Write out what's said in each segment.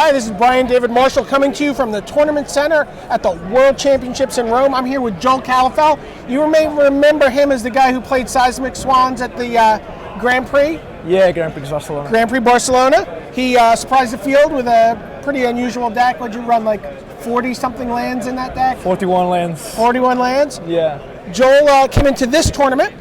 Hi, this is Brian David Marshall coming to you from the Tournament Center at the World Championships in Rome. I'm here with Joel Calafell. You may remember him as the guy who played Seismic Swans at the Grand Prix. Yeah, Grand Prix Barcelona. Grand Prix Barcelona. He surprised the field with a pretty unusual deck. What'd you run, like 40-something lands in that deck? 41 lands. 41 lands? Yeah. Joel came into this tournament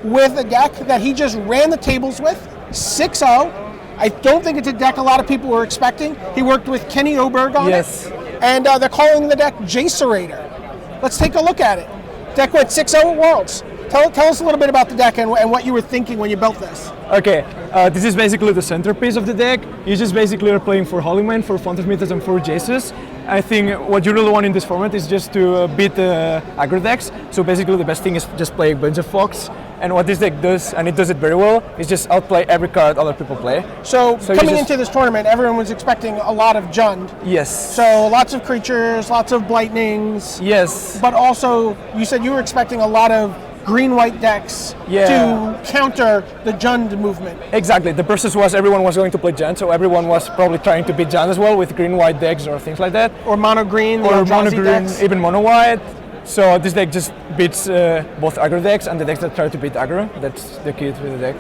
with a deck that he just ran the tables with, 6-0. I don't think it's a deck a lot of people were expecting. He worked with Kenny Oberg on it. And they're calling the deck Jacerator. Let's take a look at it. Deck went 6-0 at Worlds. Tell us a little bit about the deck and what you were thinking when you built this. Okay, this is basically the centerpiece of the deck. You just basically are playing for Howling Mine, for Font of Mythos, and for Jaces. I think what you really want in this format is just to beat the aggro decks. So basically the best thing is just play a bunch of Fox. And what this deck does, and it does it very well, is just outplay every card other people play. So coming into this tournament, everyone was expecting a lot of Jund. Yes. So lots of creatures, lots of Blightnings. Yes. But also, you said you were expecting a lot of green-white decks to counter the Jund movement. Exactly. The process was everyone was going to play Jund, so everyone was probably trying to beat Jund as well with green-white decks or things like that. Or mono-green, or mono-green, decks. even mono-white. So this deck just beats both aggro decks and the decks that try to beat aggro. That's the key to the deck.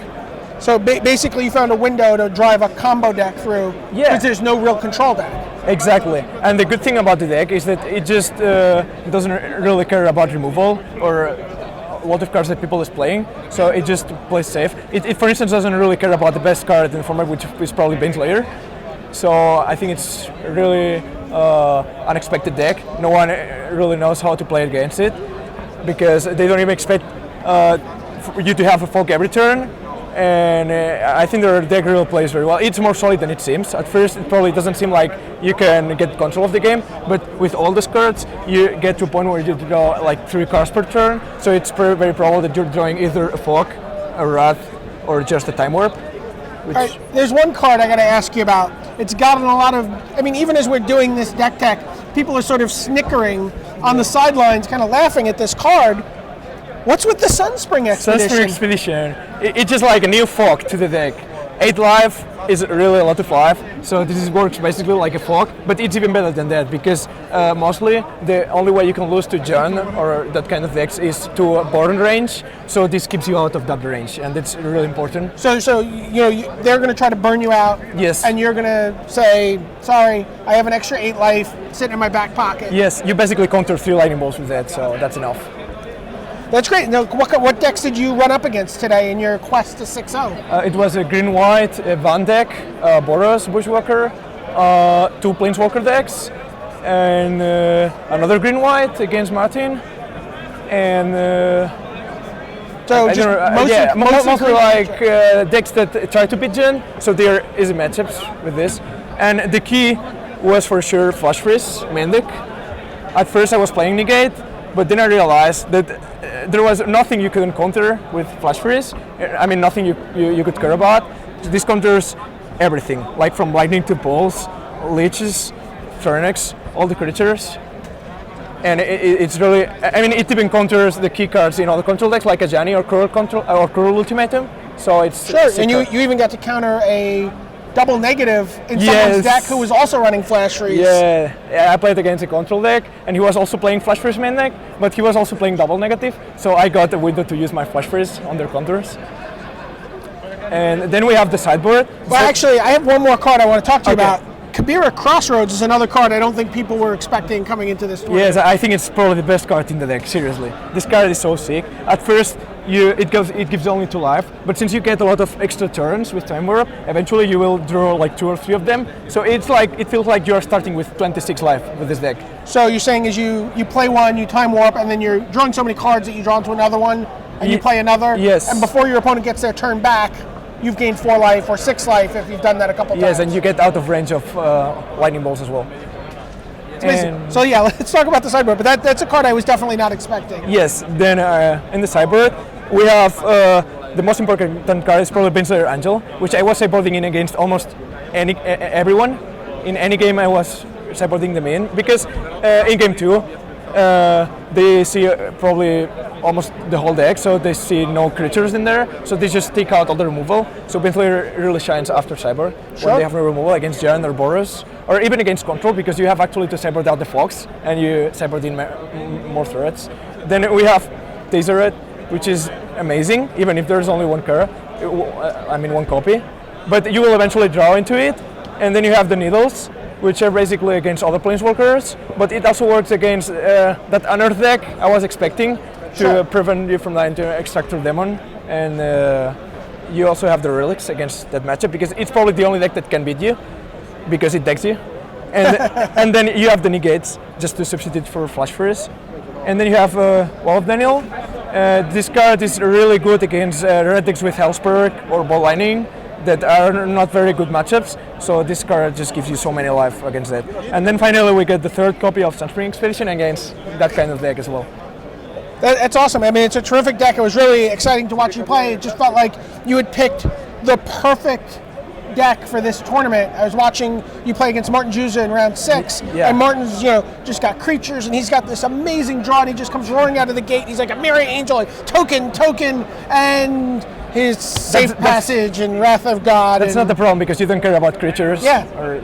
So basically you found a window to drive a combo deck through because there's no real control deck. Exactly. And the good thing about the deck is that it just doesn't really care about removal or a lot of cards that people is playing. So it just plays safe. It for instance doesn't really care about the best card in the format, which is probably Baneslayer. So I think it's really unexpected deck. No one really knows how to play against it because they don't even expect you to have a Folk every turn. And I think their deck really plays very well. It's more solid than it seems. At first, it probably doesn't seem like you can get control of the game, but with all these cards, you get to a point where you draw like 3 cards per turn. So it's very probable that you're drawing either a Folk, a Wrath, or just a Time Warp. All right, there's one card I got to ask you about. It's gotten a lot of, I mean, even as we're doing this deck tech, people are sort of snickering on the sidelines, kind of laughing at this card. What's with the Sunspring Expedition? Sunspring Expedition. It's just like a new Fog to the deck. 8 life is really a lot of life, so this works basically like a Fog, but it's even better than that because mostly the only way you can lose to Jund or that kind of decks is to burn range, so this keeps you out of that range, and that's really important. So you know, they're going to try to burn you out, yes, and you're going to say, sorry, I have an extra 8 life sitting in my back pocket. Yes, you basically counter 3 lightning bolts with that, so that's enough. That's great. Now, what decks did you run up against today in your quest to 6-0? It was a green-white Van deck, Boros, Bushwalker, 2 Planeswalker decks, and another green-white against Martin, and so just mostly like decks that try to beat Jund, so there is matchups with this. And the key was for sure Flashfreeze, main deck. At first I was playing Negate, but then I realized that there was nothing you couldn't counter with Flashfreeze. I mean, nothing you could care about. This counters everything, like from lightning to balls, leeches, Pharynx, all the creatures. And it's really, I mean, it even counters the key cards in all the control decks, like a Ajani or Cruel Ultimatum. So it's sure. And you even got to counter a double negative in someone's deck who was also running Flashfreeze. Yeah, I played against a control deck, and he was also playing Flashfreeze main deck, but he was also playing double negative, so I got a window to use my Flashfreeze on their counters. And then we have the sideboard. Well, actually, I have one more card I want to talk to you about. Kabira Crossroads is another card I don't think people were expecting coming into this tournament. Yes, I think it's probably the best card in the deck, seriously. This card is so sick. At first, it gives only 2 life, but since you get a lot of extra turns with Time Warp, eventually you will draw like 2 or 3 of them. So it feels like you're starting with 26 life with this deck. So you're saying is you play one, you Time Warp, and then you're drawing so many cards that you draw into another one, and you play another. Yes. And before your opponent gets their turn back, you've gained 4 life or 6 life if you've done that a couple times. Yes, and you get out of range of lightning bolts as well. So yeah, let's talk about the sideboard, but that's a card I was definitely not expecting. Yes, then in the sideboard, we have the most important card is probably Baneslayer Angel, which I was sideboarding in against almost everyone. In any game I was sideboarding them in, because in game 2, they see probably almost the whole deck, so they see no creatures in there, so they just take out all the removal. So Baneslayer really shines after Sideboard when they have no removal against Jund or Boros or even against control, because you have actually to sideboard out the Fox, and you sideboard in more threats. Then we have Tezzeret, which is amazing, even if there's only one card, one copy. But you will eventually draw into it, and then you have the Needles, which are basically against other Planeswalkers, but it also works against that Unearth deck I was expecting to prevent you from dying to Extractor Demon, and you also have the Relics against that matchup, because it's probably the only deck that can beat you, because it decks you. And, and then you have the Negates, just to substitute for Flashfreeze. And then you have Wall of Daniel. This card is really good against red decks with Hellspark or Ball Lightning that are not very good matchups, so this card just gives you so many life against that. And then finally we get the third copy of Sunspring Expedition against that kind of deck as well. That's awesome. I mean, it's a terrific deck. It was really exciting to watch you play. It just felt like you had picked the perfect deck for this tournament. I was watching you play against Martin Juza in round 6, and Martin's just got creatures, and he's got this amazing draw, and he just comes roaring out of the gate. He's like a Mirror Angel, like, token, and his Safe Passage and Wrath of God. That's not the problem, because you don't care about creatures.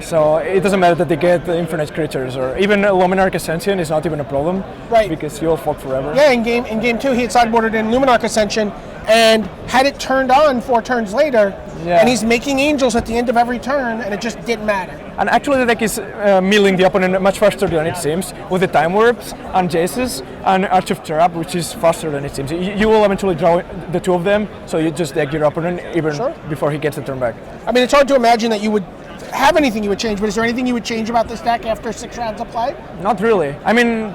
So it doesn't matter that they get the infinite creatures, or even Luminarch Ascension is not even a problem, because you'll fuck forever. Yeah, in game 2 he had sideboarded in Luminarch Ascension and had it turned on 4 turns later, and he's making angels at the end of every turn, and it just didn't matter. And actually the deck is milling the opponent much faster than it seems, with the Time Warps and Jaces and Arch of Trap, which is faster than it seems. You will eventually draw the 2 of them, so you just deck your opponent even before he gets the turn back. I mean, it's hard to imagine that you would have anything you would change, but is there anything you would change about this deck after 6 rounds of play? Not really. I mean,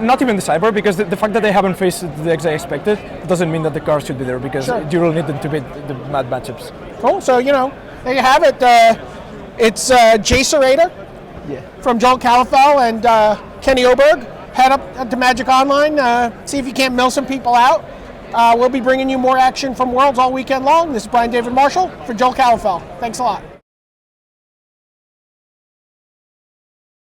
not even the Sideboard, because the fact that they haven't faced the decks I expected doesn't mean that the cards should be there, because you really need them to beat the mad matchups. Cool, so there you have it. It's Jacerator from Joel Calafell and Kenny Oberg. Head up to Magic Online, see if you can't mill some people out. We'll be bringing you more action from Worlds all weekend long. This is Brian David Marshall for Joel Calafell. Thanks a lot.